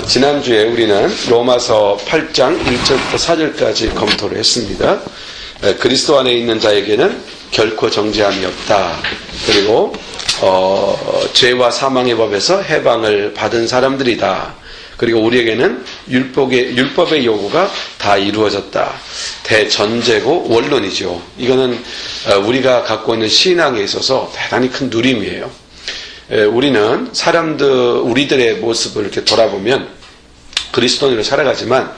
지난주에 우리는 로마서 8장 1절부터 4절까지 검토를 했습니다. 그리스도 안에 있는 자에게는 결코 정죄함이 없다. 그리고 죄와 사망의 법에서 해방을 받은 사람들이다. 그리고 우리에게는 율법의 요구가 다 이루어졌다. 대전제고 원론이죠. 이거는 우리가 갖고 있는 신앙에 있어서 대단히 큰 누림이에요. 우리는 우리들의 모습을 이렇게 돌아보면 그리스도인으로 살아가지만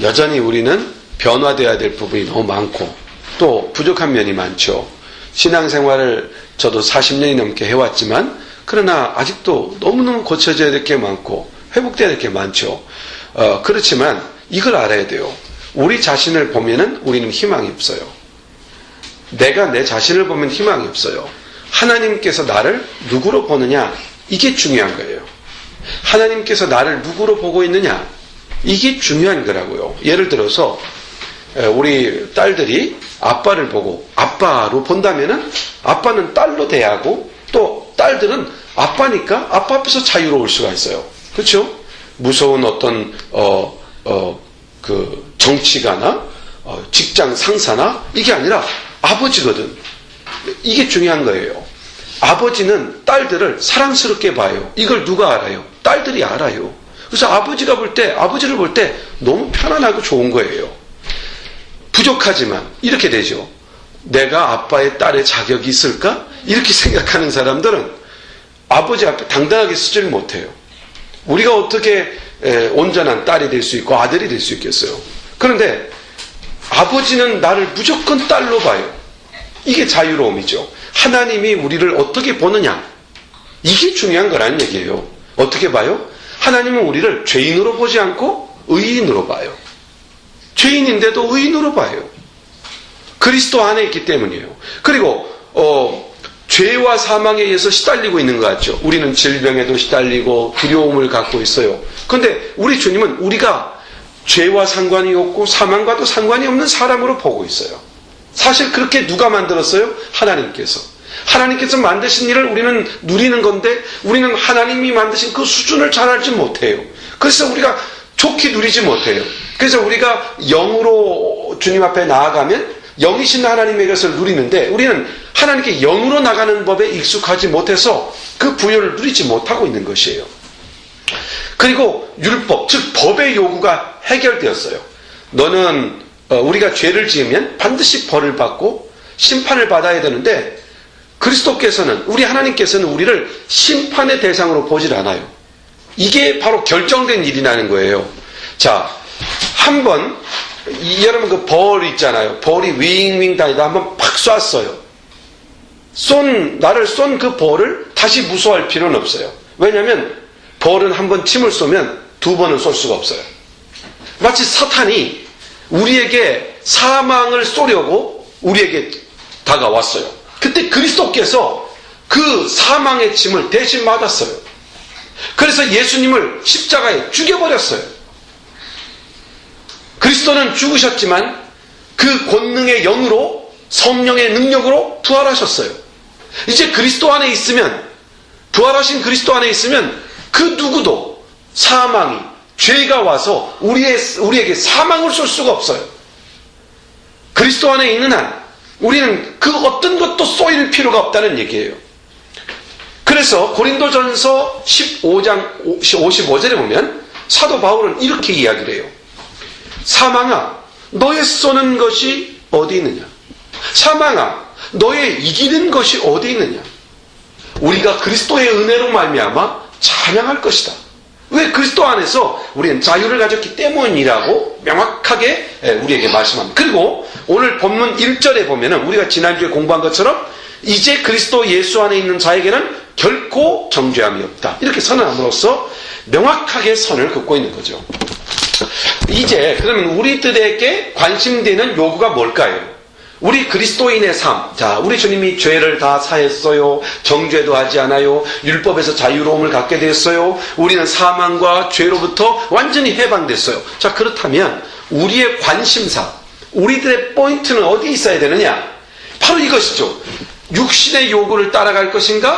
여전히 우리는 변화되어야 될 부분이 너무 많고 또 부족한 면이 많죠. 신앙생활을 저도 40년이 넘게 해왔지만 그러나 아직도 너무너무 고쳐져야 될 게 많고 회복돼야 될 게 많죠. 그렇지만 이걸 알아야 돼요. 우리 자신을 보면은 우리는 희망이 없어요. 내가 내 자신을 보면 희망이 없어요. 하나님께서 나를 누구로 보느냐, 이게 중요한 거예요. 하나님께서 나를 누구로 보고 있느냐, 이게 중요한 거라고요. 예를 들어서 우리 딸들이 아빠를 보고 아빠로 본다면은 아빠는 딸로 대하고 또 딸들은 아빠니까 아빠 앞에서 자유로울 수가 있어요. 그렇죠? 무서운 어떤 그 정치가나 직장 상사나 이게 아니라 아버지거든. 이게 중요한 거예요. 아버지는 딸들을 사랑스럽게 봐요. 이걸 누가 알아요? 딸들이 알아요. 그래서 아버지를 볼 때 너무 편안하고 좋은 거예요. 부족하지만 이렇게 되죠. 내가 아빠의 딸의 자격이 있을까? 이렇게 생각하는 사람들은 아버지 앞에 당당하게 서질 못해요. 우리가 어떻게 온전한 딸이 될 수 있고 아들이 될 수 있겠어요? 그런데 아버지는 나를 무조건 딸로 봐요. 이게 자유로움이죠. 하나님이 우리를 어떻게 보느냐, 이게 중요한 거라는 얘기예요. 어떻게 봐요? 하나님은 우리를 죄인으로 보지 않고 의인으로 봐요. 죄인인데도 의인으로 봐요. 그리스도 안에 있기 때문이에요. 그리고 죄와 사망에 의해서 시달리고 있는 것 같죠. 우리는 질병에도 시달리고 두려움을 갖고 있어요. 그런데 우리 주님은 우리가 죄와 상관이 없고 사망과도 상관이 없는 사람으로 보고 있어요. 사실 그렇게 누가 만들었어요? 하나님께서. 하나님께서 만드신 일을 우리는 누리는 건데 우리는 하나님이 만드신 그 수준을 잘 알지 못해요. 그래서 우리가 좋게 누리지 못해요. 그래서 우리가 영으로 주님 앞에 나아가면 영이신 하나님의 것을 누리는데 우리는 하나님께 영으로 나가는 법에 익숙하지 못해서 그 부여를 누리지 못하고 있는 것이에요. 그리고 율법, 즉 법의 요구가 해결되었어요. 너는 우리가 죄를 지으면 반드시 벌을 받고 심판을 받아야 되는데 그리스도께서는 우리 하나님께서는 우리를 심판의 대상으로 보질 않아요. 이게 바로 결정된 일이라는 거예요. 자, 한번 여러분 그 벌 있잖아요. 벌이 윙윙 다니다 한번 팍 쐈어요. 나를 쏜 그 벌을 다시 무서워할 필요는 없어요. 왜냐하면 벌은 한번 침을 쏘면 두 번은 쏠 수가 없어요. 마치 사탄이 우리에게 사망을 쏘려고 우리에게 다가왔어요. 그때 그리스도께서 그 사망의 침을 대신 맞았어요. 그래서 예수님을 십자가에 죽여버렸어요. 그리스도는 죽으셨지만 그 권능의 영으로 성령의 능력으로 부활하셨어요. 이제 그리스도 안에 있으면 부활하신 그리스도 안에 있으면 그 누구도 사망이 죄가 와서 우리에게 사망을 쏠 수가 없어요. 그리스도 안에 있는 한 우리는 그 어떤 것도 쏘일 필요가 없다는 얘기예요. 그래서 고린도전서 15장 55절에 보면 사도 바울은 이렇게 이야기를 해요. 사망아, 너의 쏘는 것이 어디 있느냐? 사망아, 너의 이기는 것이 어디 있느냐? 우리가 그리스도의 은혜로 말미암아 찬양할 것이다. 왜? 그리스도 안에서 우리는 자유를 가졌기 때문이라고 명확하게 우리에게 말씀합니다. 그리고 오늘 본문 1절에 보면은 우리가 지난주에 공부한 것처럼 이제 그리스도 예수 안에 있는 자에게는 결코 정죄함이 없다. 이렇게 선언함으로써 명확하게 선을 긋고 있는 거죠. 이제 그러면 우리들에게 관심되는 요구가 뭘까요? 우리 그리스도인의 삶. 자, 우리 주님이 죄를 다 사했어요. 정죄도 하지 않아요. 율법에서 자유로움을 갖게 됐어요. 우리는 사망과 죄로부터 완전히 해방됐어요. 자, 그렇다면 우리의 관심사, 우리들의 포인트는 어디에 있어야 되느냐? 바로 이것이죠. 육신의 요구를 따라갈 것인가,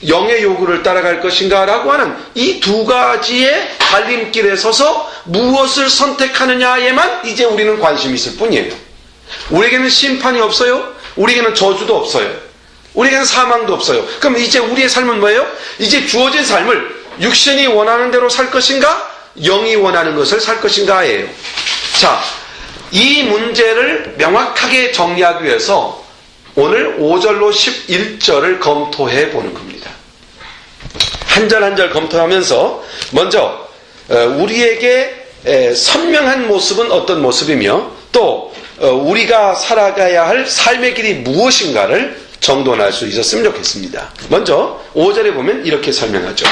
영의 요구를 따라갈 것인가 라고 하는 이 두 가지의 갈림길에 서서 무엇을 선택하느냐에만 이제 우리는 관심이 있을 뿐이에요. 우리에게는 심판이 없어요. 우리에게는 저주도 없어요. 우리에게는 사망도 없어요. 그럼 이제 우리의 삶은 뭐예요? 이제 주어진 삶을 육신이 원하는 대로 살 것인가, 영이 원하는 것을 살 것인가예요. 자, 이 문제를 명확하게 정리하기 위해서 오늘 5절로 11절을 검토해 보는 겁니다. 한 절 한 절 검토하면서 먼저 우리에게 선명한 모습은 어떤 모습이며 또 우리가 살아가야 할 삶의 길이 무엇인가를 정돈할 수 있었으면 좋겠습니다. 먼저 5절에 보면 이렇게 설명하죠.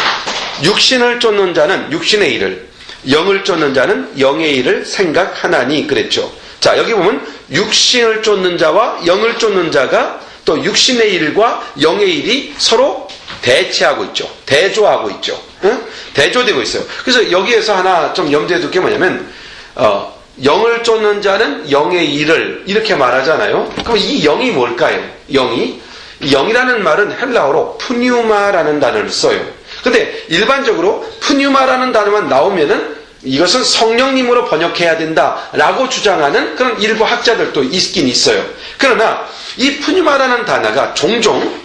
육신을 쫓는 자는 육신의 일을, 영을 쫓는 자는 영의 일을 생각하나니 그랬죠. 자, 여기 보면 육신을 쫓는 자와 영을 쫓는 자가 또 육신의 일과 영의 일이 서로 대치하고 있죠. 대조하고 있죠. 응? 대조되고 있어요. 그래서 여기에서 하나 좀 염두에 둘 게 뭐냐면 영을 쫓는 자는 영의 일을 이렇게 말하잖아요. 그럼 이 영이 뭘까요? 영이라는 말은 헬라어로 푸뉴마라는 단어를 써요. 근데 일반적으로 푸뉴마라는 단어만 나오면은 이것은 성령님으로 번역해야 된다라고 주장하는 그런 일부 학자들도 있긴 있어요. 그러나 이 푸뉴마라는 단어가 종종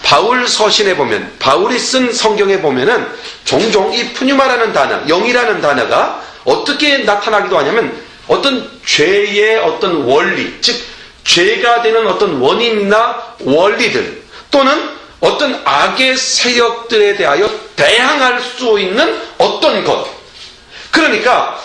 바울 서신에 보면, 바울이 쓴 성경에 보면은 종종 이 푸뉴마라는 단어, 영이라는 단어가 어떻게 나타나기도 하냐면 어떤 죄의 어떤 원리, 즉 죄가 되는 어떤 원인이나 원리들 또는 어떤 악의 세력들에 대하여 대항할 수 있는 어떤 것. 그러니까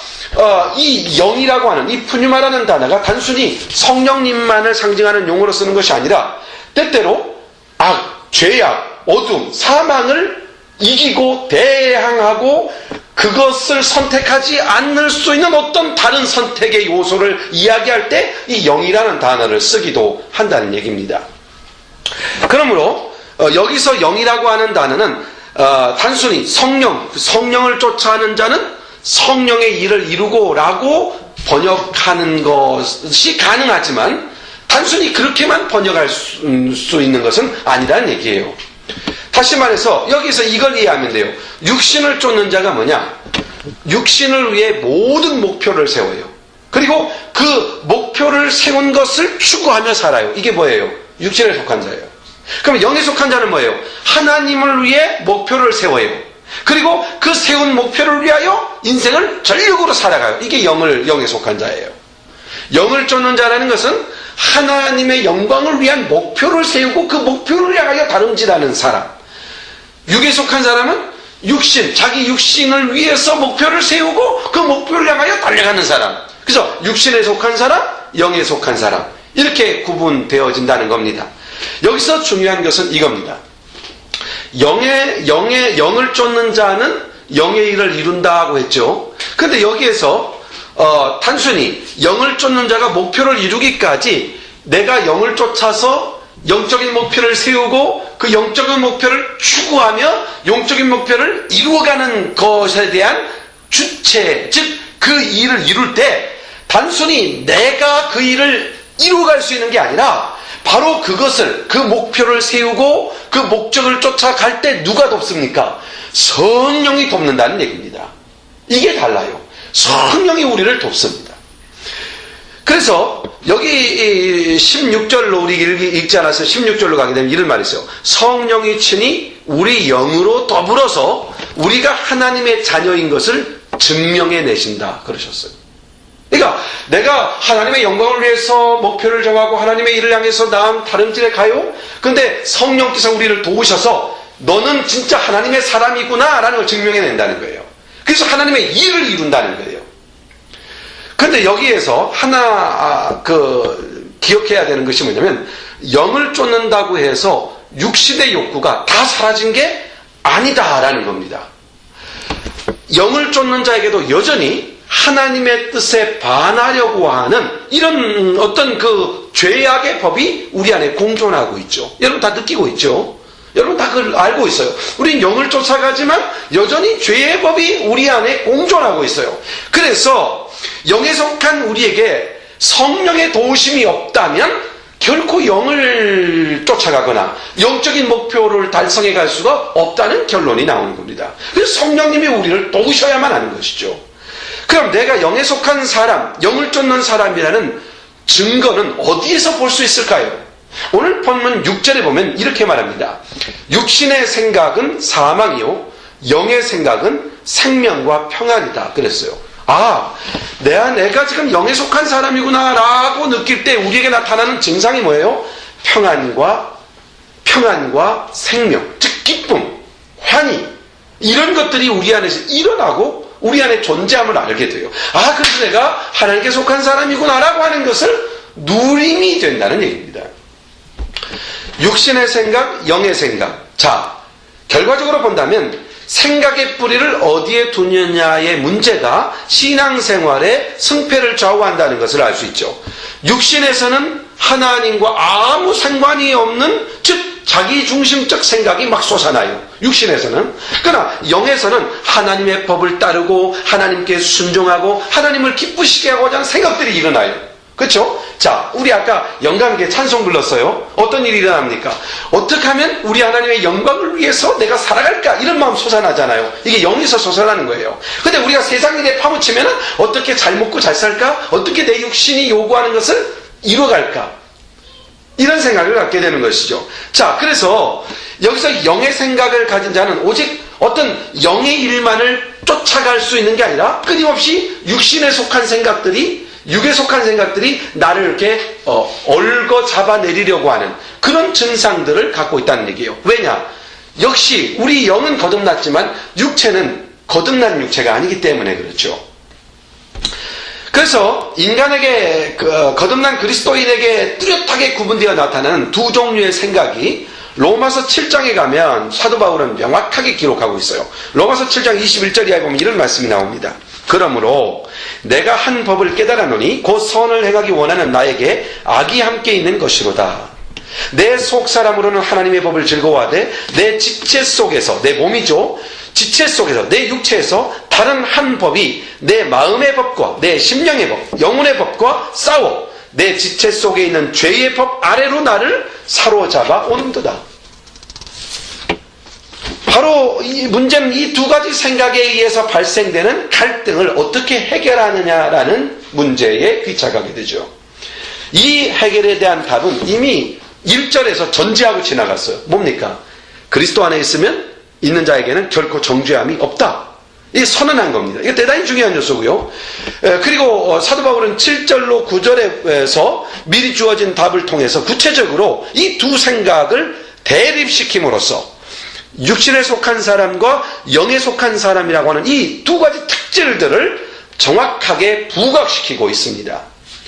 이 영이라고 하는 이 푸뉴마라는 단어가 단순히 성령님만을 상징하는 용어로 쓰는 것이 아니라 때때로 악, 죄악, 어둠, 사망을 이기고 대항하고 그것을 선택하지 않을 수 있는 어떤 다른 선택의 요소를 이야기할 때 이 영이라는 단어를 쓰기도 한다는 얘기입니다. 그러므로 여기서 영이라고 하는 단어는 단순히 성령을 쫓아하는 자는 성령의 일을 이루고 라고 번역하는 것이 가능하지만 단순히 그렇게만 번역할 수 있는 것은 아니라는 얘기예요. 다시 말해서 여기서 이걸 이해하면 돼요. 육신을 쫓는 자가 뭐냐? 육신을 위해 모든 목표를 세워요. 그리고 그 목표를 세운 것을 추구하며 살아요. 이게 뭐예요? 육신에 속한 자예요. 그럼 영에 속한 자는 뭐예요? 하나님을 위해 목표를 세워요. 그리고 그 세운 목표를 위하여 인생을 전력으로 살아가요. 이게 영에 속한 자예요. 영을 쫓는 자라는 것은 하나님의 영광을 위한 목표를 세우고 그 목표를 향하여 다름질하는 사람. 육에 속한 사람은 자기 육신을 위해서 목표를 세우고 그 목표를 향하여 달려가는 사람. 그래서 육신에 속한 사람, 영에 속한 사람. 이렇게 구분되어진다는 겁니다. 여기서 중요한 것은 이겁니다. 영을 쫓는 자는 영의 일을 이룬다고 했죠. 그런데 여기에서 단순히 영을 쫓는 자가 목표를 이루기까지 내가 영을 쫓아서 영적인 목표를 세우고 그 영적인 목표를 추구하며 영적인 목표를 이루어가는 것에 대한 주체, 즉 그 일을 이룰 때 단순히 내가 그 일을 이루어갈 수 있는 게 아니라 바로 그것을, 그 목표를 세우고 그 목적을 쫓아갈 때 누가 돕습니까? 성령이 돕는다는 얘기입니다. 이게 달라요. 성령이 우리를 돕습니다. 그래서 여기 16절로 우리 읽지 않아서 16절로 가게 되면 이런 말이 있어요. 성령이 친히 우리 영으로 더불어서 우리가 하나님의 자녀인 것을 증명해 내신다 그러셨어요. 그러니까 내가 하나님의 영광을 위해서 목표를 정하고 하나님의 일을 향해서 다른 길에 가요. 그런데 성령께서 우리를 도우셔서 너는 진짜 하나님의 사람이구나 라는 걸 증명해 낸다는 거예요. 그래서 하나님의 일을 이룬다는 거예요. 그런데 여기에서 하나 기억해야 되는 것이 뭐냐면 영을 쫓는다고 해서 육신의 욕구가 다 사라진 게 아니다라는 겁니다. 영을 쫓는 자에게도 여전히 하나님의 뜻에 반하려고 하는 이런 어떤 그 죄악의 법이 우리 안에 공존하고 있죠. 여러분 다 느끼고 있죠. 여러분 다 그걸 알고 있어요. 우린 영을 쫓아가지만 여전히 죄의 법이 우리 안에 공존하고 있어요. 그래서 영에 속한 우리에게 성령의 도우심이 없다면 결코 영을 쫓아가거나 영적인 목표를 달성해 갈 수가 없다는 결론이 나오는 겁니다. 그래서 성령님이 우리를 도우셔야만 하는 것이죠. 그럼 내가 영에 속한 사람, 영을 쫓는 사람이라는 증거는 어디에서 볼 수 있을까요? 오늘 본문 6절에 보면 이렇게 말합니다. 육신의 생각은 사망이요 영의 생각은 생명과 평안이다 그랬어요. 내가 지금 영에 속한 사람이구나 라고 느낄 때 우리에게 나타나는 증상이 뭐예요? 평안과 생명, 즉 기쁨, 환희, 이런 것들이 우리 안에서 일어나고 우리 안에 존재함을 알게 돼요. 그래서 내가 하나님께 속한 사람이구나 라고 하는 것을 누림이 된다는 얘기입니다. 육신의 생각, 영의 생각. 자, 결과적으로 본다면 생각의 뿌리를 어디에 두느냐의 문제가 신앙생활의 승패를 좌우한다는 것을 알 수 있죠. 육신에서는 하나님과 아무 상관이 없는, 즉 자기중심적 생각이 막 솟아나요. 육신에서는. 그러나 영에서는 하나님의 법을 따르고 하나님께 순종하고 하나님을 기쁘시게 하고자 하는 생각들이 일어나요. 그렇죠? 자, 우리 아까 영감께 찬송 불렀어요. 어떤 일이 일어납니까? 어떻게 하면 우리 하나님의 영광을 위해서 내가 살아갈까? 이런 마음 솟아나잖아요. 이게 영에서 솟아나는 거예요. 근데 우리가 세상 일에 파묻히면 어떻게 잘 먹고 잘 살까? 어떻게 내 육신이 요구하는 것을 이뤄갈까? 이런 생각을 갖게 되는 것이죠. 자, 그래서 여기서 영의 생각을 가진 자는 오직 어떤 영의 일만을 쫓아갈 수 있는 게 아니라 끊임없이 육신에 속한 생각들이, 육에 속한 생각들이 나를 이렇게 얽어 잡아내리려고 하는 그런 증상들을 갖고 있다는 얘기예요. 왜냐? 역시 우리 영은 거듭났지만 육체는 거듭난 육체가 아니기 때문에 그렇죠. 그래서 인간에게, 거듭난 그리스도인에게 뚜렷하게 구분되어 나타나는 두 종류의 생각이 로마서 7장에 가면 사도 바울은 명확하게 기록하고 있어요. 로마서 7장 21절 이하에 보면 이런 말씀이 나옵니다. 그러므로 내가 한 법을 깨달았노니 곧 선을 행하기 원하는 나에게 악이 함께 있는 것이로다. 내 속사람으로는 하나님의 법을 즐거워하되 내 지체 속에서, 내 몸이죠, 지체 속에서, 내 육체에서 다른 한 법이 내 마음의 법과 내 심령의 법, 영혼의 법과 싸워 내 지체 속에 있는 죄의 법 아래로 나를 사로잡아 오는도다. 바로 이 문제는 이 두 가지 생각에 의해서 발생되는 갈등을 어떻게 해결하느냐라는 문제에 귀착하게 되죠. 이 해결에 대한 답은 이미 1절에서 전제하고 지나갔어요. 뭡니까? 그리스도 안에 있는 자에게는 결코 정죄함이 없다. 이게 선언한 겁니다. 이게 대단히 중요한 요소고요. 그리고 사도 바울은 7절로 9절에서 미리 주어진 답을 통해서 구체적으로 이 두 생각을 대립시킴으로써 육신에 속한 사람과 영에 속한 사람이라고 하는 이 두 가지 특질들을 정확하게 부각시키고 있습니다.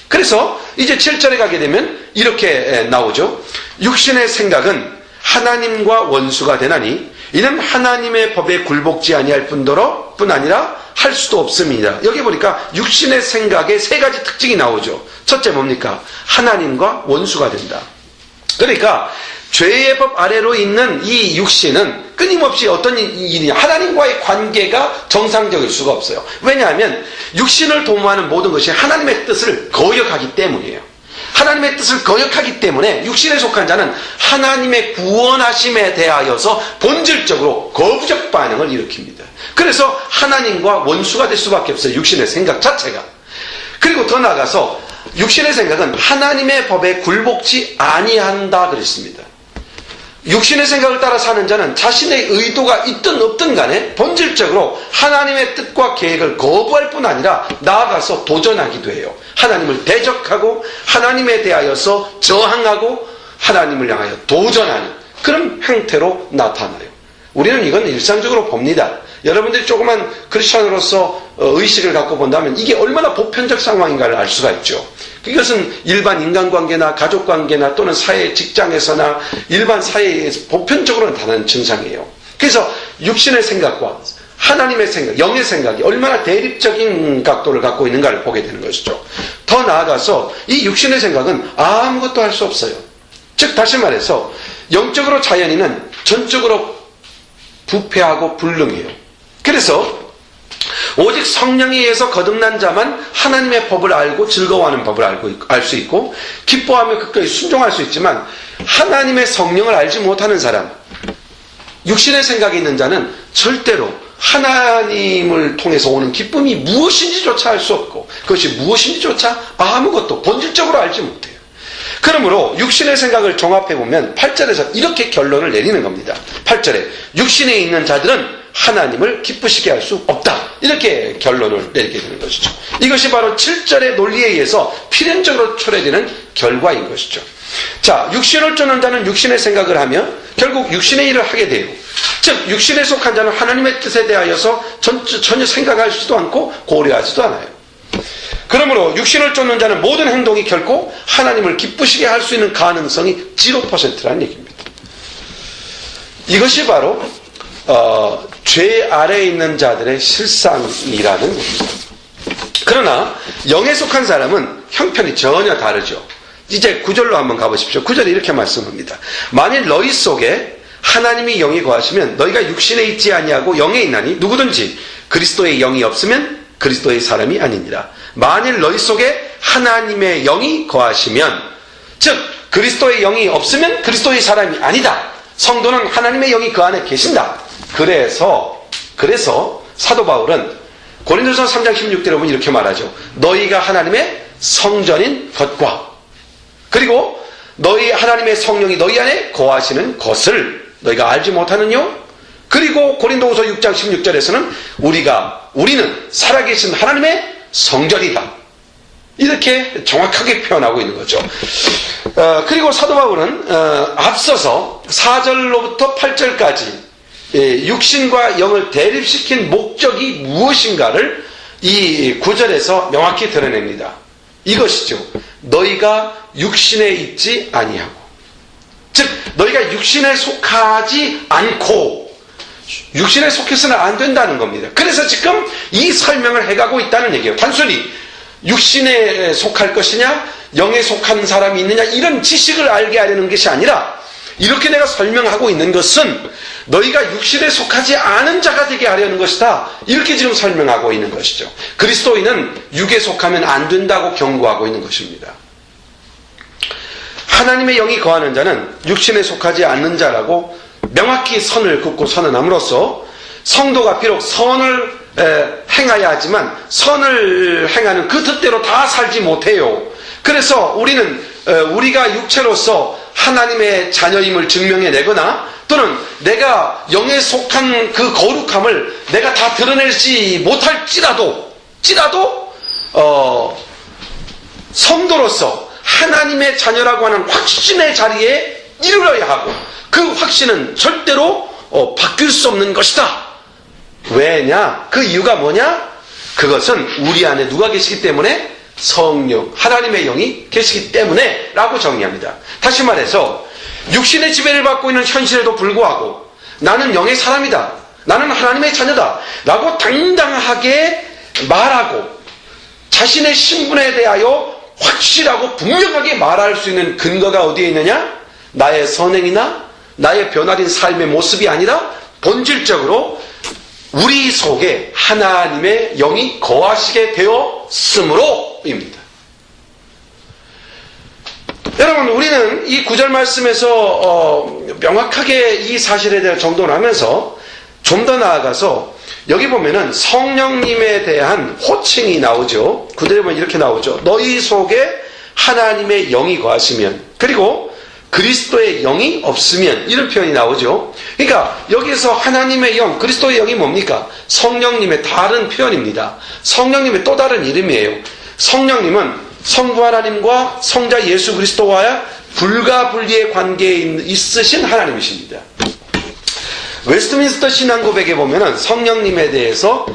그래서 이제 7절에 가게 되면 이렇게 나오죠. 육신의 생각은 하나님과 원수가 되나니 이는 하나님의 법에 굴복지 아니할 뿐 아니라 할 수도 없습니다. 여기 보니까 육신의 생각에 세 가지 특징이 나오죠. 첫째 뭡니까? 하나님과 원수가 된다. 그러니까 죄의 법 아래로 있는 이 육신은 끊임없이 어떤 일이냐, 하나님과의 관계가 정상적일 수가 없어요. 왜냐하면 육신을 도모하는 모든 것이 하나님의 뜻을 거역하기 때문이에요. 하나님의 뜻을 거역하기 때문에 육신에 속한 자는 하나님의 구원하심에 대하여서 본질적으로 거부적 반응을 일으킵니다. 그래서 하나님과 원수가 될 수밖에 없어요. 육신의 생각 자체가. 그리고 더 나아가서 육신의 생각은 하나님의 법에 굴복지 아니한다 그랬습니다. 육신의 생각을 따라 사는 자는 자신의 의도가 있든 없든 간에 본질적으로 하나님의 뜻과 계획을 거부할 뿐 아니라 나아가서 도전하기도 해요. 하나님을 대적하고 하나님에 대하여서 저항하고 하나님을 향하여 도전하는 그런 형태로 나타나요. 우리는 이건 일상적으로 봅니다. 여러분들이 조그만 크리스천으로서 의식을 갖고 본다면 이게 얼마나 보편적 상황인가를 알 수가 있죠. 이것은 일반 인간관계나 가족관계나 또는 사회 직장에서나 일반 사회에서 보편적으로 나타나는 증상이에요. 그래서 육신의 생각과 하나님의 생각, 영의 생각이 얼마나 대립적인 각도를 갖고 있는가를 보게 되는 것이죠. 더 나아가서 이 육신의 생각은 아무것도 할 수 없어요. 즉 다시 말해서 영적으로 자연인은 전적으로 부패하고 불능해요. 그래서 오직 성령에 의해서 거듭난 자만 하나님의 법을 알고 즐거워하는 법을 알 수 있고 기뻐하며 끝까지 순종할 수 있지만 하나님의 성령을 알지 못하는 사람, 육신의 생각이 있는 자는 절대로 하나님을 통해서 오는 기쁨이 무엇인지조차 알 수 없고 그것이 무엇인지조차 아무것도 본질적으로 알지 못해요. 그러므로 육신의 생각을 종합해보면 8절에서 이렇게 결론을 내리는 겁니다. 8절에 육신에 있는 자들은 하나님을 기쁘시게 할 수 없다. 이렇게 결론을 내리게 되는 것이죠. 이것이 바로 7절의 논리에 의해서 필연적으로 초래되는 결과인 것이죠. 자, 육신을 쫓는 자는 육신의 생각을 하며 결국 육신의 일을 하게 돼요. 즉 육신에 속한 자는 하나님의 뜻에 대하여서 전혀 생각하지도 않고 고려하지도 않아요. 그러므로 육신을 쫓는 자는 모든 행동이 결코 하나님을 기쁘시게 할 수 있는 가능성이 0%라는 얘기입니다. 이것이 바로 죄 아래에 있는 자들의 실상이라는 겁니다. 그러나 영에 속한 사람은 형편이 전혀 다르죠. 이제 9절로 한번 가보십시오. 9절에 이렇게 말씀합니다. 만일 너희 속에 하나님이 영이 거하시면 너희가 육신에 있지 아니하고 영에 있나니 누구든지 그리스도의 영이 없으면 그리스도의 사람이 아니니라. 만일 너희 속에 하나님의 영이 거하시면, 즉 그리스도의 영이 없으면 그리스도의 사람이 아니다. 성도는 하나님의 영이 그 안에 계신다. 그래서 사도 바울은 고린도전서 3장 16절에 보면 이렇게 말하죠. 너희가 하나님의 성전인 것과 그리고 너희 하나님의 성령이 너희 안에 거하시는 것을 너희가 알지 못하느뇨? 그리고 고린도후서 6장 16절에서는 우리는 살아계신 하나님의 성전이다. 이렇게 정확하게 표현하고 있는 거죠. 그리고 사도 바울은 앞서서 4절로부터 8절까지 육신과 영을 대립시킨 목적이 무엇인가를 이 9절에서 명확히 드러냅니다. 이것이죠. 너희가 육신에 있지 아니하고, 즉 너희가 육신에 속하지 않고, 육신에 속해서는 안 된다는 겁니다. 그래서 지금 이 설명을 해가고 있다는 얘기예요. 단순히 육신에 속할 것이냐 영에 속한 사람이 있느냐 이런 지식을 알게 하려는 것이 아니라, 이렇게 내가 설명하고 있는 것은 너희가 육신에 속하지 않은 자가 되게 하려는 것이다. 이렇게 지금 설명하고 있는 것이죠. 그리스도인은 육에 속하면 안 된다고 경고하고 있는 것입니다. 하나님의 영이 거하는 자는 육신에 속하지 않는 자라고 명확히 선을 긋고 선언함으로써 성도가 비록 선을 행해야 하지만 선을 행하는 그 뜻대로 다 살지 못해요. 그래서 우리가 육체로서 하나님의 자녀임을 증명해내거나 또는 내가 영에 속한 그 거룩함을 내가 다 드러내지 못할지라도 성도로서 하나님의 자녀라고 하는 확신의 자리에 이르러야 하고, 그 확신은 절대로 바뀔 수 없는 것이다. 왜냐? 그 이유가 뭐냐? 그것은 우리 안에 누가 계시기 때문에? 성령, 하나님의 영이 계시기 때문에 라고 정의합니다. 다시 말해서 육신의 지배를 받고 있는 현실에도 불구하고 나는 영의 사람이다, 나는 하나님의 자녀다 라고 당당하게 말하고 자신의 신분에 대하여 확실하고 분명하게 말할 수 있는 근거가 어디에 있느냐? 나의 선행이나 나의 변화된 삶의 모습이 아니라 본질적으로 우리 속에 하나님의 영이 거하시게 되었으므로입니다. 여러분, 우리는 이 9절 말씀에서 명확하게 이 사실에 대해 정돈을 하면서 좀 더 나아가서 여기 보면은 성령님에 대한 호칭이 나오죠. 9절에 보면 이렇게 나오죠. 너희 속에 하나님의 영이 거하시면, 그리고 그리스도의 영이 없으면, 이런 표현이 나오죠. 그러니까 여기서 하나님의 영, 그리스도의 영이 뭡니까? 성령님의 다른 표현입니다. 성령님의 또 다른 이름이에요. 성령님은 성부 하나님과 성자 예수 그리스도와의 불가분리의 관계에 있으신 하나님이십니다. 웨스트민스터 신앙고백에 보면은 성령님에 대해서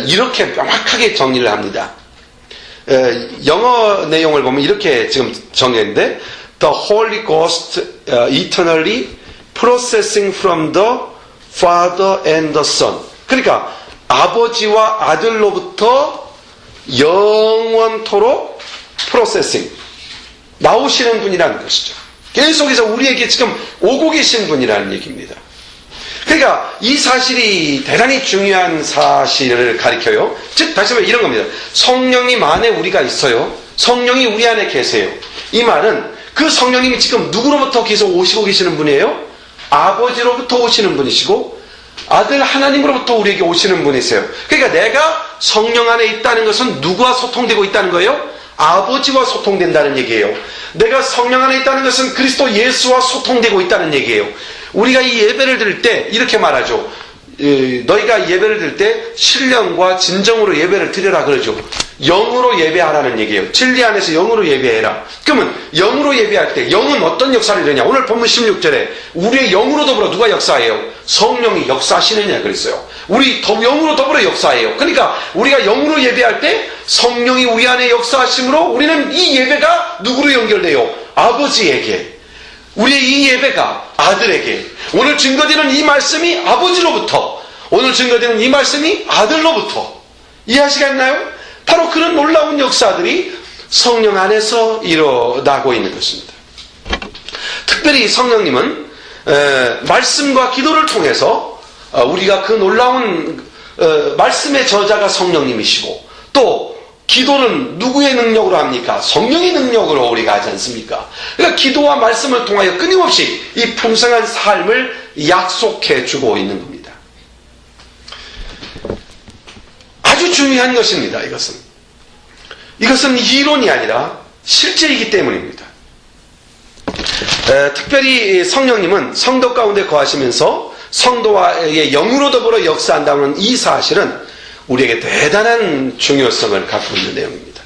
이렇게 명확하게 정리를 합니다. 영어 내용을 보면 이렇게 지금 정리했는데, The Holy Ghost eternally processing from the Father and the Son. 그러니까 아버지와 아들로부터 영원토록 프로세싱 나오시는 분이라는 것이죠. 계속해서 우리에게 지금 오고 계신 분이라는 얘기입니다. 그러니까 이 사실이 대단히 중요한 사실을 가리켜요. 즉 다시 말해 이런 겁니다. 성령님 안에 우리가 있어요. 성령이 우리 안에 계세요. 이 말은 그 성령님이 지금 누구로부터 계속 오시고 계시는 분이에요? 아버지로부터 오시는 분이시고 아들 하나님으로부터 우리에게 오시는 분이세요. 그러니까 내가 성령 안에 있다는 것은 누구와 소통되고 있다는 거예요? 아버지와 소통된다는 얘기예요. 내가 성령 안에 있다는 것은 그리스도 예수와 소통되고 있다는 얘기예요. 우리가 이 예배를 드릴 때 이렇게 말하죠. 너희가 예배를 드릴 때 신령과 진정으로 예배를 드려라 그러죠. 영으로 예배하라는 얘기예요. 진리 안에서 영으로 예배해라. 그러면 영으로 예배할 때 영은 어떤 역사를 이루냐? 오늘 본문 16절에 우리의 영으로 더불어 누가 역사해요? 성령이 역사하시느냐 그랬어요. 우리 영으로 더불어 역사해요. 그러니까 우리가 영으로 예배할 때 성령이 우리 안에 역사하심으로 우리는 이 예배가 누구로 연결돼요? 아버지에게. 우리의 이 예배가 아들에게. 오늘 증거되는 이 말씀이 아버지로부터, 오늘 증거되는 이 말씀이 아들로부터. 이해하시겠나요? 바로 그런 놀라운 역사들이 성령 안에서 일어나고 있는 것입니다. 특별히 성령님은 말씀과 기도를 통해서 우리가 그 놀라운 말씀의 저자가 성령님이시고, 또 기도는 누구의 능력으로 합니까? 성령의 능력으로 우리가 하지 않습니까? 그러니까 기도와 말씀을 통하여 끊임없이 이 풍성한 삶을 약속해 주고 있는 겁니다. 아주 중요한 것입니다. 이것은 이론이 아니라 실제이기 때문입니다. 특별히 성령님은 성도 가운데 거하시면서 성도와의 영으로 더불어 역사한다는 이 사실은 우리에게 대단한 중요성을 갖고 있는 내용입니다.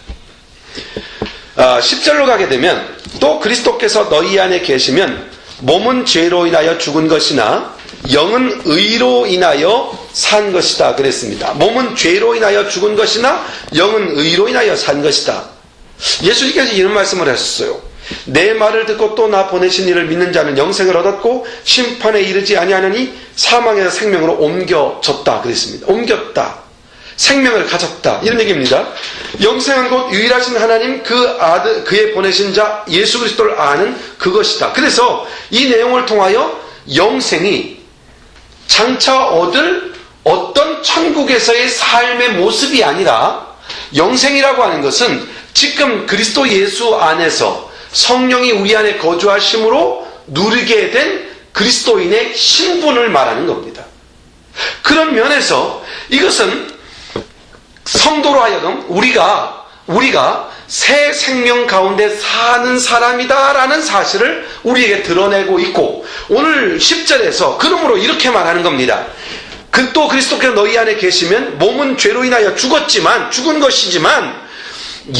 10절로 가게 되면 또 그리스도께서 너희 안에 계시면 몸은 죄로 인하여 죽은 것이나 영은 의로 인하여 산 것이다 그랬습니다. 몸은 죄로 인하여 죽은 것이나 영은 의로 인하여 산 것이다. 예수님께서 이런 말씀을 하셨어요. 내 말을 듣고 또 나 보내신 이를 믿는 자는 영생을 얻었고 심판에 이르지 아니하느니 사망에서 생명으로 옮겨졌다 그랬습니다. 옮겼다. 생명을 가졌다. 이런 얘기입니다. 영생한 곧 유일하신 하나님 그 아들, 그의 보내신 자 예수 그리스도를 아는 그것이다. 그래서 이 내용을 통하여 영생이 장차 얻을 어떤 천국에서의 삶의 모습이 아니라, 영생이라고 하는 것은 지금 그리스도 예수 안에서 성령이 우리 안에 거주하심으로 누리게 된 그리스도인의 신분을 말하는 겁니다. 그런 면에서 이것은 성도로 하여금 우리가 새 생명 가운데 사는 사람이다라는 사실을 우리에게 드러내고 있고, 오늘 10절에서 그러므로 이렇게 말하는 겁니다. 또 그리스도께서 너희 안에 계시면 몸은 죄로 인하여 죽은 것이지만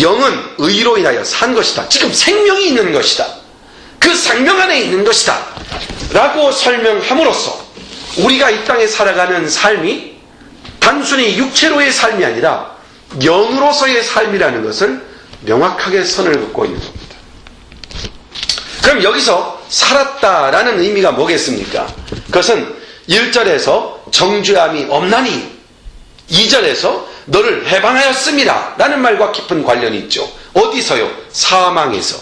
영은 의로 인하여 산 것이다. 지금 생명이 있는 것이다. 그 생명 안에 있는 것이다 라고 설명함으로써 우리가 이 땅에 살아가는 삶이 단순히 육체로의 삶이 아니라 영으로서의 삶이라는 것을 명확하게 선을 긋고 있는 겁니다. 그럼 여기서 살았다라는 의미가 뭐겠습니까? 그것은 1절에서 정죄함이 없나니, 2절에서 너를 해방하였습니다 라는 말과 깊은 관련이 있죠. 어디서요? 사망에서.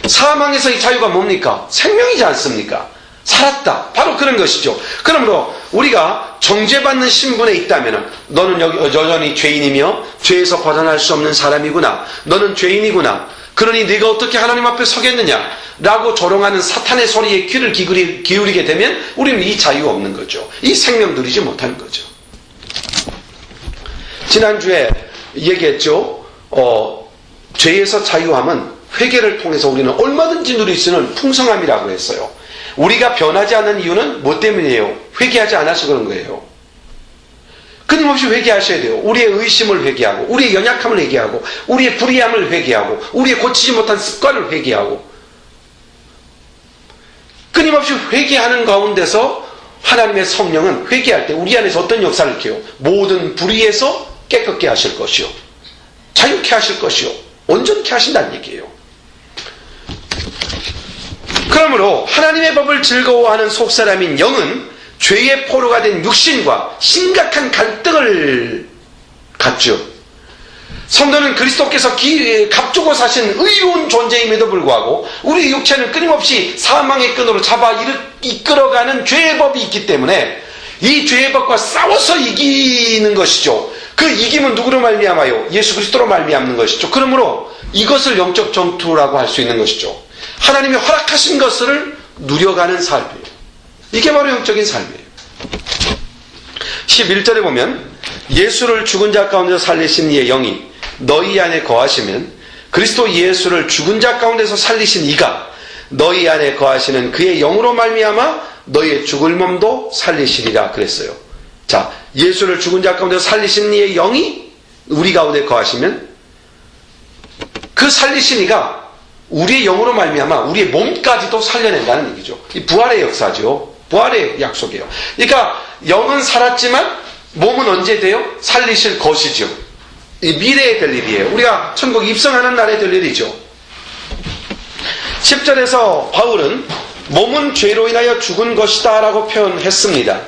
사망에서의 자유가 뭡니까? 생명이지 않습니까? 살았다. 바로 그런 것이죠. 그러므로 우리가 정죄받는 신분에 있다면 너는 여전히 죄인이며 죄에서 벗어날 수 없는 사람이구나. 너는 죄인이구나. 그러니 네가 어떻게 하나님 앞에 서겠느냐 라고 조롱하는 사탄의 소리에 귀를 기울이게 되면 우리는 이 자유가 없는 거죠. 이 생명 누리지 못하는 거죠. 지난주에 얘기했죠. 죄에서 자유함은 회개를 통해서 우리는 얼마든지 누릴 수 있는 풍성함이라고 했어요. 우리가 변하지 않는 이유는 뭐 때문이에요? 회개하지 않아서 그런 거예요. 끊임없이 회개하셔야 돼요. 우리의 의심을 회개하고, 우리의 연약함을 회개하고, 우리의 불의함을 회개하고, 우리의 고치지 못한 습관을 회개하고, 끊임없이 회개하는 가운데서 하나님의 성령은 회개할 때 우리 안에서 어떤 역사를 일으켜요? 모든 불의에서 깨끗게 하실 것이요, 자유케 하실 것이요, 온전케 하신다는 얘기예요. 그러므로 하나님의 법을 즐거워하는 속사람인 영은 죄의 포로가 된 육신과 심각한 갈등을 갖죠. 성도는 그리스도께서 값주고 사신 의로운 존재임에도 불구하고 우리 육체는 끊임없이 사망의 끈으로 잡아 이끌어가는 죄의 법이 있기 때문에 이 죄의 법과 싸워서 이기는 것이죠. 그 이김은 누구로 말미암아요? 예수 그리스도로 말미암는 것이죠. 그러므로 이것을 영적 전투라고 할 수 있는 것이죠. 하나님이 허락하신 것을 누려가는 삶이에요. 이게 바로 영적인 삶이에요. 11절에 보면 예수를 죽은 자 가운데서 살리신 이의 영이 너희 안에 거하시면 그리스도 예수를 죽은 자 가운데서 살리신 이가 너희 안에 거하시는 그의 영으로 말미암아 너희의 죽을 몸도 살리시리라 그랬어요. 자, 예수를 죽은 자 가운데서 살리신 이의 영이 우리 가운데 거하시면 그 살리신 이가 우리의 영으로 말미암아 우리의 몸까지도 살려낸다는 얘기죠. 이 부활의 역사죠. 부활의 약속이에요. 그러니까 영은 살았지만 몸은 언제 돼요? 살리실 것이죠. 이 미래에 될 일이에요. 우리가 천국 입성하는 날에 될 일이죠. 10절에서 바울은 몸은 죄로 인하여 죽은 것이다 라고 표현했습니다.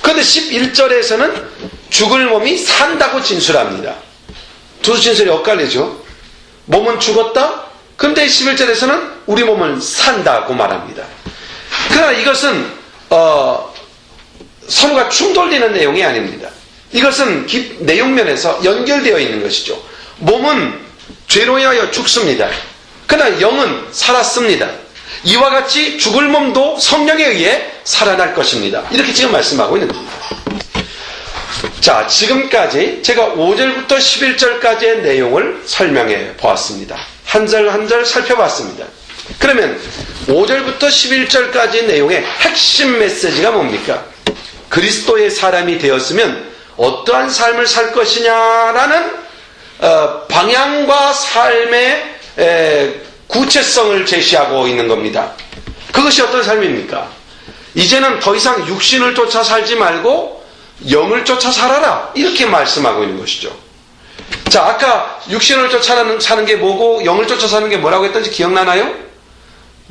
그런데 11절에서는 죽을 몸이 산다고 진술합니다. 두 진술이 엇갈리죠. 몸은 죽었다. 그런데 11절에서는 우리 몸은 산다고 말합니다. 그러나 이것은 서로가 충돌되는 내용이 아닙니다. 이것은 내용면에서 연결되어 있는 것이죠. 몸은 죄로 인하여 죽습니다. 그러나 영은 살았습니다. 이와 같이 죽을 몸도 성령에 의해 살아날 것입니다. 이렇게 지금 말씀하고 있는 겁니다. 자, 지금까지 제가 5절부터 11절까지의 내용을 설명해 보았습니다. 한 절 한 절 살펴봤습니다. 그러면 5절부터 11절까지의 내용의 핵심 메시지가 뭡니까? 그리스도의 사람이 되었으면 어떠한 삶을 살 것이냐라는 방향과 삶의 구체성을 제시하고 있는 겁니다. 그것이 어떤 삶입니까? 이제는 더 이상 육신을 쫓아 살지 말고 영을 쫓아 살아라, 이렇게 말씀하고 있는 것이죠. 자, 아까 육신을 쫓아 사는 게 뭐고 영을 쫓아 사는 게 뭐라고 했던지 기억나나요?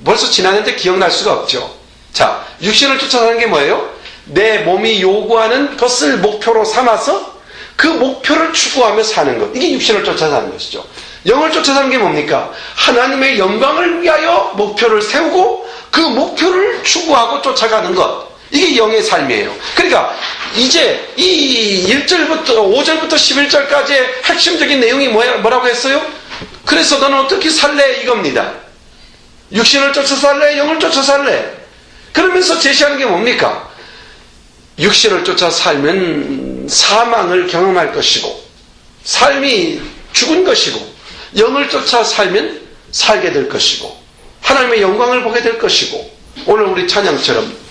벌써 지났는데 기억날 수가 없죠. 자, 육신을 쫓아 사는 게 뭐예요? 내 몸이 요구하는 것을 목표로 삼아서 그 목표를 추구하며 사는 것, 이게 육신을 쫓아 사는 것이죠. 영을 쫓아 사는 게 뭡니까? 하나님의 영광을 위하여 목표를 세우고 그 목표를 추구하고 쫓아가는 것, 이게 영의 삶이에요. 그러니까 이제 이 1절부터 5절부터 11절까지의 핵심적인 내용이 뭐라고 했어요? 그래서 너는 어떻게 살래? 이겁니다. 육신을 쫓아 살래? 영을 쫓아 살래? 그러면서 제시하는 게 뭡니까? 육신을 쫓아 살면 사망을 경험할 것이고 삶이 죽은 것이고, 영을 쫓아 살면 살게 될 것이고 하나님의 영광을 보게 될 것이고, 오늘 우리 찬양처럼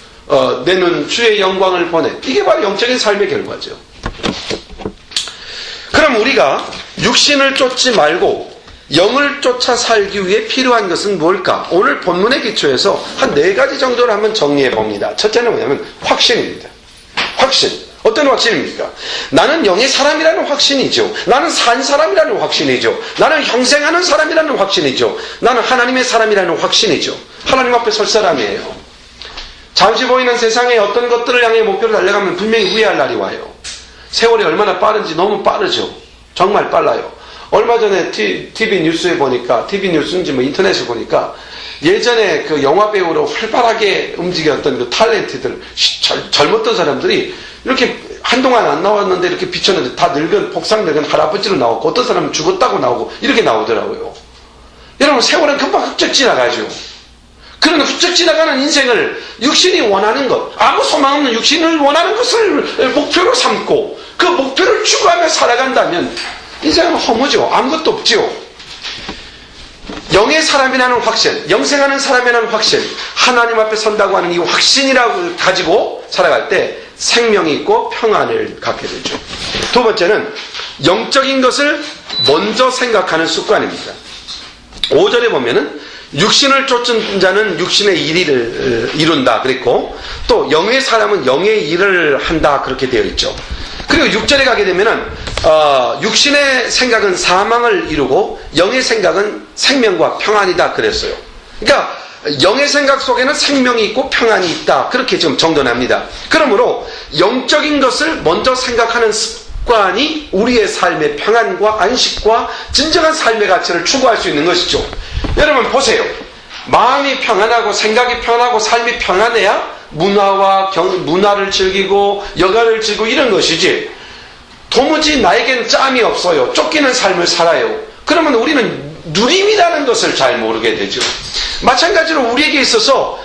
내 눈 주의 영광을 보내, 이게 바로 영적인 삶의 결과죠. 그럼 우리가 육신을 쫓지 말고 영을 쫓아 살기 위해 필요한 것은 뭘까? 오늘 본문의 기초에서 한 4가지 정도를 한번 정리해 봅니다. 첫째는 뭐냐면 확신입니다. 확신. 어떤 확신입니까? 나는 영의 사람이라는 확신이죠. 나는 산 사람이라는 확신이죠. 나는 형생하는 사람이라는 확신이죠. 나는 하나님의 사람이라는 확신이죠. 하나님 앞에 설 사람이에요. 잠시 보이는 세상의 어떤 것들을 향해 목표를 달려가면 분명히 후회할 날이 와요. 세월이 얼마나 빠른지 너무 빠르죠. 정말 빨라요. 얼마 전에 TV 뉴스에 보니까, TV 뉴스인지 뭐 인터넷에 보니까 예전에 그 영화 배우로 활발하게 움직였던 그 탤런트들, 젊었던 사람들이 이렇게 한동안 안 나왔는데 이렇게 비쳤는데 다 늙은, 폭삭 늙은 할아버지로 나오고, 어떤 사람은 죽었다고 나오고, 이렇게 나오더라고요. 여러분, 세월은 금방 훌쩍 지나가죠. 그런 훌쩍 지나가는 인생을 육신이 원하는 것, 아무 소망 없는 육신을 원하는 것을 목표로 삼고 그 목표를 추구하며 살아간다면 인생은 허무죠. 아무것도 없죠. 영의 사람이라는 확신, 영생하는 사람이라는 확신, 하나님 앞에 선다고 하는 이 확신이라고 가지고 살아갈 때 생명이 있고 평안을 갖게 되죠. 두 번째는 영적인 것을 먼저 생각하는 습관입니다. 5절에 보면은 육신을 쫓은 자는 육신의 일을 이룬다 그랬고, 또 영의 사람은 영의 일을 한다 그렇게 되어 있죠. 그리고 6절에 가게 되면은 육신의 생각은 사망을 이루고 영의 생각은 생명과 평안이다 그랬어요. 그러니까 영의 생각 속에는 생명이 있고 평안이 있다, 그렇게 지금 정돈합니다. 그러므로 영적인 것을 먼저 생각하는 습관이 우리의 삶의 평안과 안식과 진정한 삶의 가치를 추구할 수 있는 것이죠. 여러분 보세요. 마음이 평안하고 생각이 평안하고 삶이 평안해야 문화를 즐기고 여가를 즐기고 이런 것이지, 도무지 나에겐 짬이 없어요, 쫓기는 삶을 살아요, 그러면 우리는 누림이라는 것을 잘 모르게 되죠. 마찬가지로 우리에게 있어서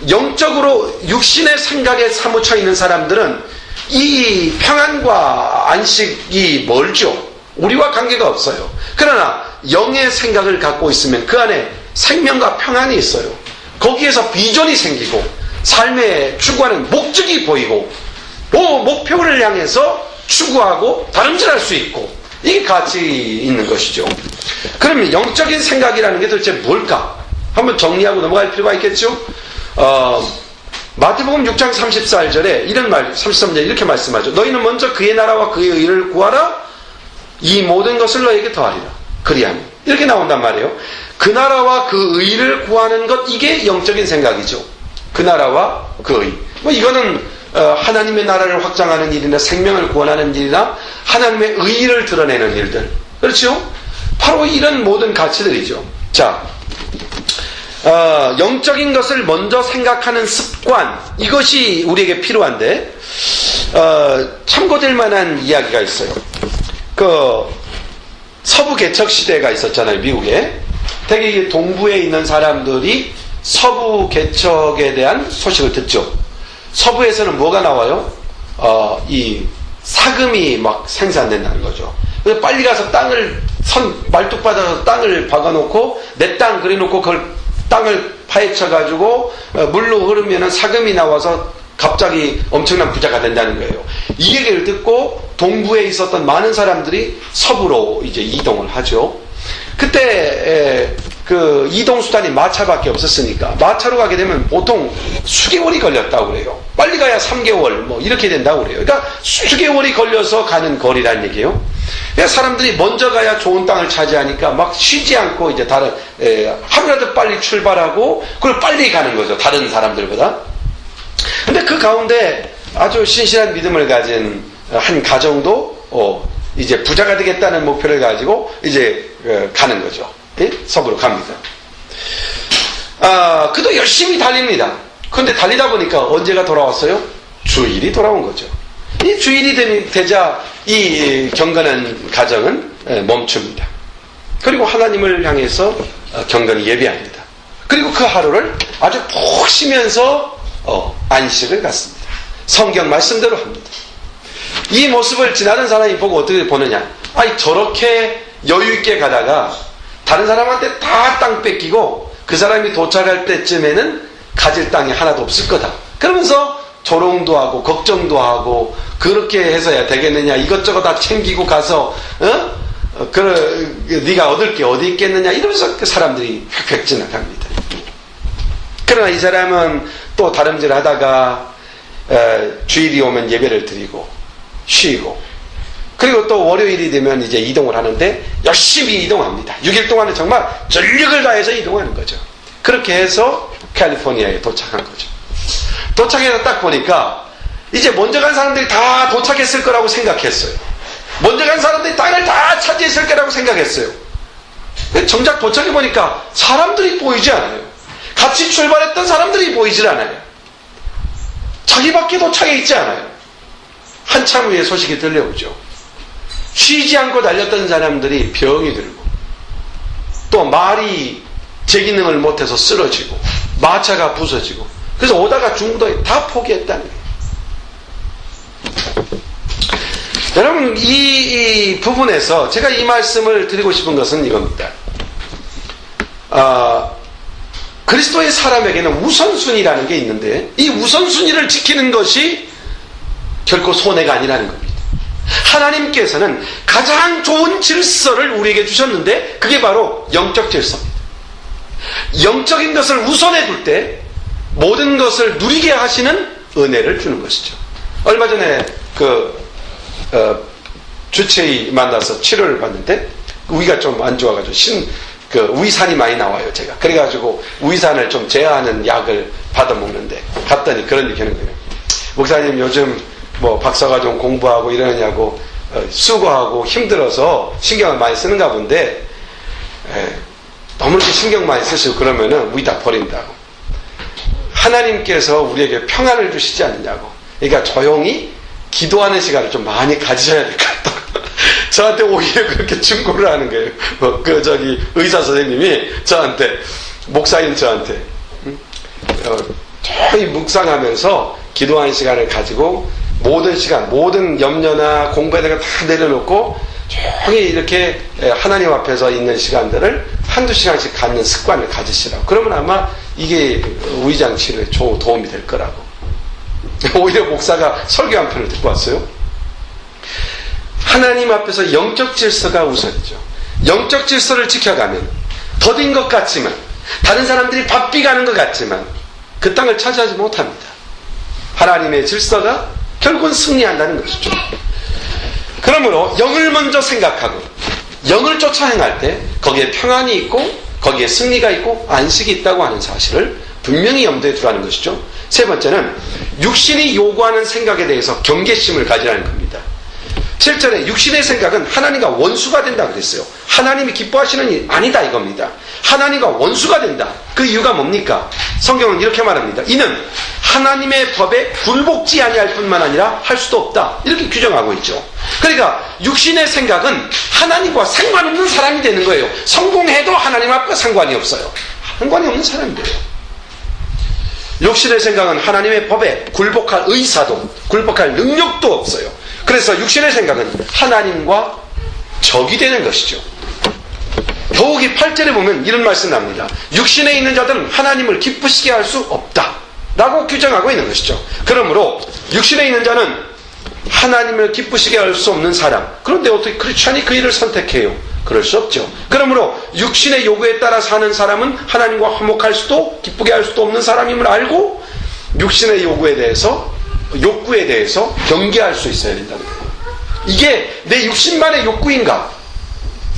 영적으로 육신의 생각에 사무쳐 있는 사람들은 이 평안과 안식이 멀죠. 우리와 관계가 없어요. 그러나 영의 생각을 갖고 있으면 그 안에 생명과 평안이 있어요. 거기에서 비전이 생기고 삶에 추구하는 목적이 보이고 그 목표를 향해서 추구하고 다름질할 수 있고, 이게 가치 있는 것이죠. 그러면 영적인 생각이라는 게 도대체 뭘까? 한번 정리하고 넘어갈 필요가 있겠죠. 마태복음 6장 34절에 이런 말, 33절에 이렇게 말씀하죠. 너희는 먼저 그의 나라와 그의 의를 구하라. 이 모든 것을 너에게 더하리라. 그리하면. 이렇게 나온단 말이에요. 그 나라와 그 의를 구하는 것, 이게 영적인 생각이죠. 그 나라와 그 의. 이거는 하나님의 나라를 확장하는 일이나 생명을 구원하는 일이나 하나님의 의를 드러내는 일들. 그렇죠? 바로 이런 모든 가치들이죠. 자, 영적인 것을 먼저 생각하는 습관, 이것이 우리에게 필요한데, 참고될 만한 이야기가 있어요. 서부 개척 시대가 있었잖아요, 미국에. 되게 동부에 있는 사람들이 서부 개척에 대한 소식을 듣죠. 서부에서는 뭐가 나와요? 이 사금이 막 생산된다는 거죠. 그래서 빨리 가서 말뚝 받아서 땅을 박아놓고, 내 땅 그래놓고 그걸 땅을 파헤쳐가지고 물로 흐르면 사금이 나와서 갑자기 엄청난 부자가 된다는 거예요. 이 얘기를 듣고 동부에 있었던 많은 사람들이 서부로 이제 이동을 하죠. 그때 그 이동수단이 마차밖에 없었으니까 마차로 가게 되면 보통 수개월이 걸렸다고 그래요. 빨리 가야 3개월 뭐 이렇게 된다고 그래요. 그러니까 수개월이 걸려서 가는 거리란 얘기예요. 그래서 사람들이 먼저 가야 좋은 땅을 차지하니까 막 쉬지 않고 이제 하루라도 빨리 출발하고 그걸 빨리 가는 거죠, 다른 사람들보다. 근데 그 가운데 아주 신실한 믿음을 가진 한 가정도 이제 부자가 되겠다는 목표를 가지고 이제 가는 거죠. 예? 서부로 갑니다. 그도 열심히 달립니다. 그런데 달리다 보니까 언제가 돌아왔어요? 주일이 돌아온 거죠. 이 주일이 되자 이 경건한 가정은 멈춥니다. 그리고 하나님을 향해서 경건히 예배합니다. 그리고 그 하루를 아주 푹 쉬면서 안식을 갖습니다. 성경 말씀대로 합니다. 이 모습을 지나는 사람이 보고 어떻게 보느냐? 아니, 저렇게 여유있게 가다가 다른 사람한테 다 땅 뺏기고 그 사람이 도착할 때쯤에는 가질 땅이 하나도 없을 거다. 그러면서 조롱도 하고 걱정도 하고, 그렇게 해서야 되겠느냐, 이것저것 다 챙기고 가서 네가 얻을 게 어디 있겠느냐, 이러면서 그 사람들이 휙휙 지나갑니다. 그러나 이 사람은 또 다름질 하다가 주일이 오면 예배를 드리고 쉬고, 그리고 또 월요일이 되면 이제 이동을 하는데 열심히 이동합니다. 6일 동안은 정말 전력을 다해서 이동하는 거죠. 그렇게 해서 캘리포니아에 도착한 거죠. 도착해서 딱 보니까 이제 먼저 간 사람들이 다 도착했을 거라고 생각했어요. 먼저 간 사람들이 땅을 다 차지했을 거라고 생각했어요. 정작 도착해 보니까 사람들이 보이지 않아요. 같이 출발했던 사람들이 보이질 않아요. 자기밖에 도착해 있지 않아요. 한참 후에 소식이 들려오죠. 쉬지 않고 달렸던 사람들이 병이 들고, 또 말이 제 기능을 못해서 쓰러지고, 마차가 부서지고, 그래서 오다가 중도에 다 포기했다는 거예요. 여러분, 이 부분에서 제가 이 말씀을 드리고 싶은 것은 이겁니다. 그리스도의 사람에게는 우선순위라는 게 있는데, 이 우선순위를 지키는 것이 결코 손해가 아니라는 겁니다. 하나님께서는 가장 좋은 질서를 우리에게 주셨는데, 그게 바로 영적 질서입니다. 영적인 것을 우선해 둘 때 모든 것을 누리게 하시는 은혜를 주는 것이죠. 얼마 전에 주치의 만나서 치료를 받는데 위가 좀 안 좋아가지고 위산이 많이 나와요, 제가. 그래가지고 위산을 좀 제어하는 약을 받아먹는데 갔더니 그런 얘기 하는 거예요. 목사님, 요즘 뭐 박사과정 공부하고 이러느냐고 수고하고 힘들어서 신경을 많이 쓰는가 본데 너무 이렇게 신경 많이 쓰시고 그러면은 우리 다 버린다고. 하나님께서 우리에게 평안을 주시지 않느냐고. 그러니까 조용히 기도하는 시간을 좀 많이 가지셔야 될 것 같다. 저한테 오히려 그렇게 충고를 하는 거예요. 의사 선생님이 저한테, 목사인 저한테, 조용히 묵상하면서 기도하는 시간을 가지고 모든 시간, 모든 염려나 공부해야 될 거 다 내려놓고 조용히 이렇게 하나님 앞에서 있는 시간들을 한두 시간씩 갖는 습관을 가지시라고. 그러면 아마 이게 위장 치료에 도움이 될 거라고. 오히려 목사가 설교 한 편을 듣고 왔어요. 하나님 앞에서 영적 질서가 우선이죠. 영적 질서를 지켜가면 더딘 것 같지만, 다른 사람들이 바삐 가는 것 같지만 그 땅을 차지하지 못합니다. 하나님의 질서가 결국은 승리한다는 것이죠. 그러므로 영을 먼저 생각하고 영을 쫓아 행할 때 거기에 평안이 있고 거기에 승리가 있고 안식이 있다고 하는 사실을 분명히 염두에 두라는 것이죠. 세 번째는 육신이 요구하는 생각에 대해서 경계심을 가지라는 겁니다. 7절에 육신의 생각은 하나님과 원수가 된다 그랬어요. 하나님이 기뻐하시는 일 아니다 이겁니다. 하나님과 원수가 된다. 그 이유가 뭡니까? 성경은 이렇게 말합니다. 이는 하나님의 법에 굴복지 아니할 뿐만 아니라 할 수도 없다. 이렇게 규정하고 있죠. 그러니까 육신의 생각은 하나님과 상관없는 사람이 되는 거예요. 성공해도 하나님 앞과 상관이 없어요. 상관이 없는 사람이 돼요. 육신의 생각은 하나님의 법에 굴복할 의사도 굴복할 능력도 없어요. 그래서 육신의 생각은 하나님과 적이 되는 것이죠. 더욱이 8절에 보면 이런 말씀 납니다. 육신에 있는 자들은 하나님을 기쁘시게 할 수 없다 라고 규정하고 있는 것이죠. 그러므로 육신에 있는 자는 하나님을 기쁘시게 할 수 없는 사람. 그런데 어떻게 크리스찬이 그 일을 선택해요? 그럴 수 없죠. 그러므로 육신의 요구에 따라 사는 사람은 하나님과 화목할 수도 기쁘게 할 수도 없는 사람임을 알고 육신의 욕구에 대해서 경계할 수 있어야 된다는 거예요. 이게 내 육신만의 욕구인가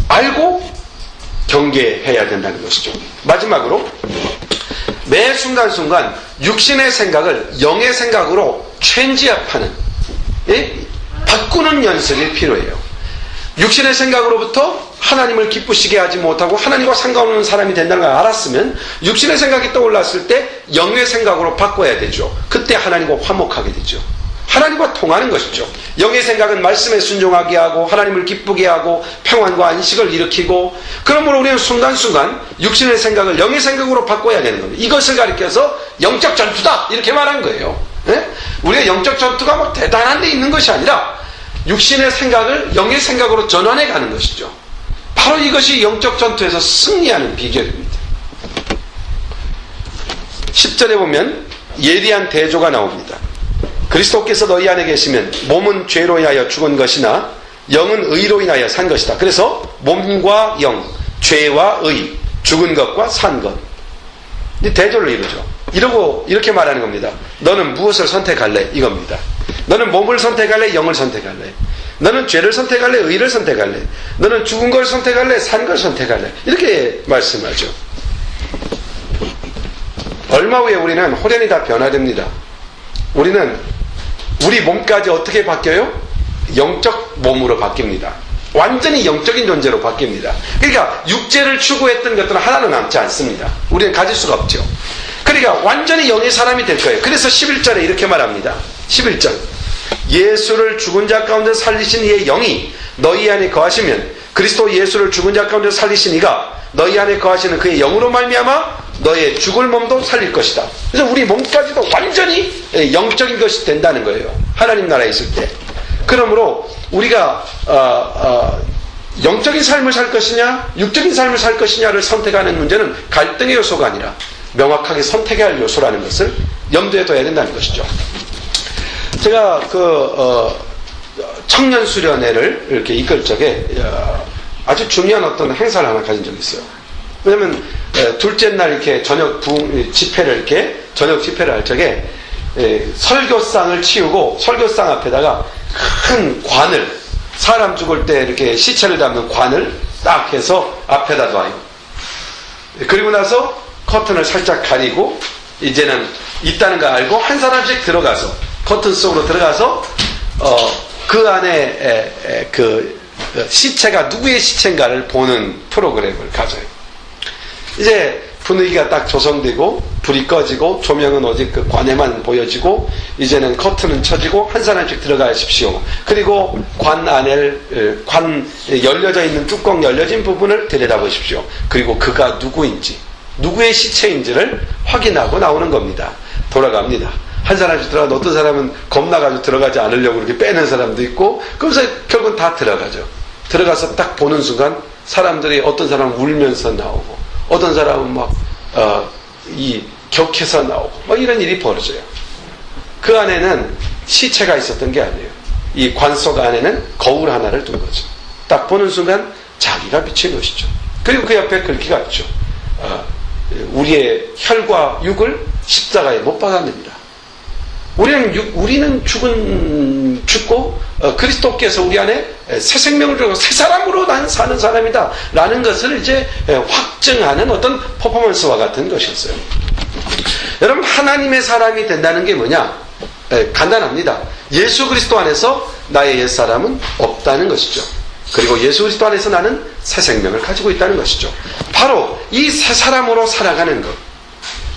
알고 경계해야 된다는 것이죠. 마지막으로 매 순간순간 육신의 생각을 영의 생각으로 체인지업하는, 바꾸는 연습이 필요해요. 육신의 생각으로부터 하나님을 기쁘시게 하지 못하고 하나님과 상관없는 사람이 된다는 걸 알았으면 육신의 생각이 떠올랐을 때 영의 생각으로 바꿔야 되죠. 그때 하나님과 화목하게 되죠. 하나님과 통하는 것이죠. 영의 생각은 말씀에 순종하게 하고 하나님을 기쁘게 하고 평안과 안식을 일으키고, 그러므로 우리는 순간순간 육신의 생각을 영의 생각으로 바꿔야 되는 겁니다. 이것을 가리켜서 영적 전투다 이렇게 말한 거예요. 우리가 영적 전투가 뭐 대단한 데 있는 것이 아니라 육신의 생각을 영의 생각으로 전환해 가는 것이죠. 바로 이것이 영적 전투에서 승리하는 비결입니다. 10절에 보면 예리한 대조가 나옵니다. 그리스도께서 너희 안에 계시면 몸은 죄로 인하여 죽은 것이나 영은 의로 인하여 산 것이다. 그래서 몸과 영, 죄와 의, 죽은 것과 산 것, 이 대조를 이루죠. 이렇게 말하는 겁니다. 너는 무엇을 선택할래? 이겁니다. 너는 몸을 선택할래? 영을 선택할래? 너는 죄를 선택할래? 의를 선택할래? 너는 죽은 걸 선택할래? 산 걸 선택할래? 이렇게 말씀하죠. 얼마 후에 우리는 호련히 다 변화됩니다. 우리는 우리 몸까지 어떻게 바뀌어요? 영적 몸으로 바뀝니다. 완전히 영적인 존재로 바뀝니다. 그러니까 육체를 추구했던 것들은 하나는 남지 않습니다. 우리는 가질 수가 없죠. 그러니까 완전히 영의 사람이 될 거예요. 그래서 11절에 이렇게 말합니다. 11절, 예수를 죽은 자 가운데 살리신 이의 영이 너희 안에 거하시면 그리스도 예수를 죽은 자 가운데 살리신 이가 너희 안에 거하시는 그의 영으로 말미암아 너의 죽을 몸도 살릴 것이다. 그래서 우리 몸까지도 완전히 영적인 것이 된다는 거예요. 하나님 나라에 있을 때. 그러므로 우리가 영적인 삶을 살 것이냐 육적인 삶을 살 것이냐를 선택하는 문제는 갈등의 요소가 아니라 명확하게 선택해야 할 요소라는 것을 염두에 둬야 된다는 것이죠. 제가 청년 수련회를 이렇게 이끌 적에 아주 중요한 어떤 행사를 하나 가진 적이 있어요. 왜냐면 둘째 날 이렇게 저녁 집회를 할 적에 설교상을 치우고 설교상 앞에다가 큰 관을, 사람 죽을 때 이렇게 시체를 담는 관을 딱 해서 앞에다 놔요. 그리고 나서 커튼을 살짝 가리고 이제는 있다는 걸 알고 한 사람씩 들어가서 커튼 속으로 들어가서 그 안에 그 시체가 누구의 시체인가를 보는 프로그램을 가져요. 이제 분위기가 딱 조성되고 불이 꺼지고 조명은 오직 그 관에만 보여지고 이제는 커튼은 쳐지고 한 사람씩 들어가십시오. 그리고 관 안을 관 열려져 있는 뚜껑 열려진 부분을 들여다보십시오. 그리고 그가 누구인지 누구의 시체인지를 확인하고 나오는 겁니다. 돌아갑니다. 한 사람씩 들어가도 어떤 사람은 겁나가지고 들어가지 않으려고 이렇게 빼는 사람도 있고 그래서 결국은 다 들어가죠. 들어가서 딱 보는 순간 사람들이 어떤 사람은 울면서 나오고 어떤 사람은 막 이 격해서 나오고 막 이런 일이 벌어져요. 그 안에는 시체가 있었던 게 아니에요. 이 관 속 안에는 거울 하나를 둔 거죠. 딱 보는 순간 자기가 비친 것이죠. 그리고 그 옆에 글귀가 있죠. 우리의 혈과 육을 십자가에 못 박았습니다. 우리는 죽고 그리스도께서 우리 안에 새 생명을 주고 새 사람으로 난 사는 사람이다 라는 것을 이제 확증하는 어떤 퍼포먼스와 같은 것이었어요. 여러분, 하나님의 사람이 된다는 게 뭐냐? 간단합니다. 예수 그리스도 안에서 나의 옛사람은 없다는 것이죠. 그리고 예수 그리스도 안에서 나는 새 생명을 가지고 있다는 것이죠. 바로 이 새 사람으로 살아가는 것,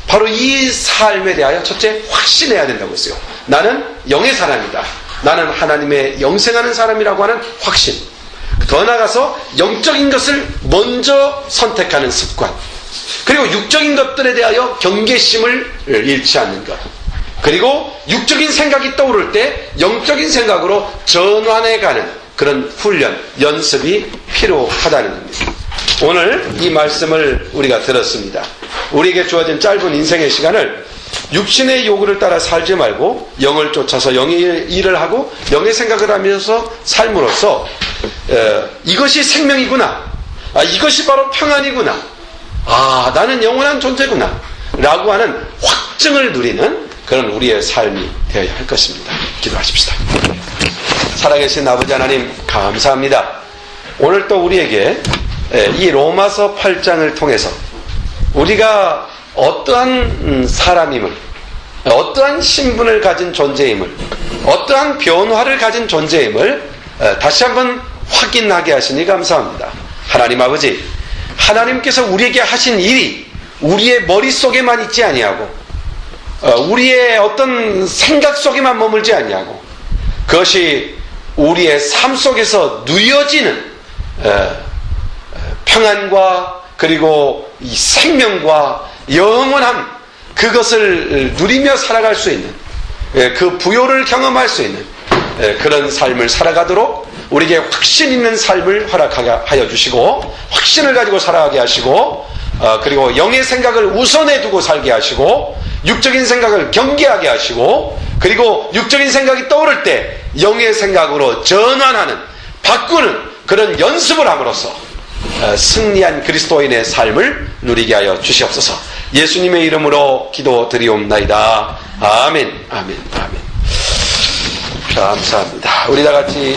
바로 이 삶에 대하여 첫째 확신해야 된다고 했어요. 나는 영의 사람이다. 나는 하나님의 영생하는 사람이라고 하는 확신. 더 나아가서 영적인 것을 먼저 선택하는 습관. 그리고 육적인 것들에 대하여 경계심을 잃지 않는 것. 그리고 육적인 생각이 떠오를 때 영적인 생각으로 전환해가는 그런 훈련, 연습이 필요하다는 겁니다. 오늘 이 말씀을 우리가 들었습니다. 우리에게 주어진 짧은 인생의 시간을 육신의 요구를 따라 살지 말고 영을 쫓아서 영의 일을 하고 영의 생각을 하면서 삶으로써 이것이 생명이구나, 이것이 바로 평안이구나, 나는 영원한 존재구나 라고 하는 확증을 누리는 그런 우리의 삶이 되어야 할 것입니다. 기도하십시다. 살아계신 아버지 하나님, 감사합니다. 오늘 또 우리에게 이 로마서 8장을 통해서 우리가 어떠한 사람임을, 어떠한 신분을 가진 존재임을, 어떠한 변화를 가진 존재임을 다시 한번 확인하게 하시니 감사합니다. 하나님 아버지, 하나님께서 우리에게 하신 일이 우리의 머릿속에만 있지 아니하고 우리의 어떤 생각 속에만 머물지 아니하고 그것이 우리의 삶 속에서 누여지는 평안과 그리고 이 생명과 영원함, 그것을 누리며 살아갈 수 있는 그 부요를 경험할 수 있는 그런 삶을 살아가도록 우리에게 확신 있는 삶을 허락하게 하여 주시고 확신을 가지고 살아가게 하시고 그리고 영의 생각을 우선해 두고 살게 하시고 육적인 생각을 경계하게 하시고 그리고 육적인 생각이 떠오를 때 영의 생각으로 전환하는, 바꾸는 그런 연습을 함으로써 승리한 그리스도인의 삶을 누리게 하여 주시옵소서. 예수님의 이름으로 기도드리옵나이다. 아멘, 아멘, 아멘. 감사합니다. 우리 다 같이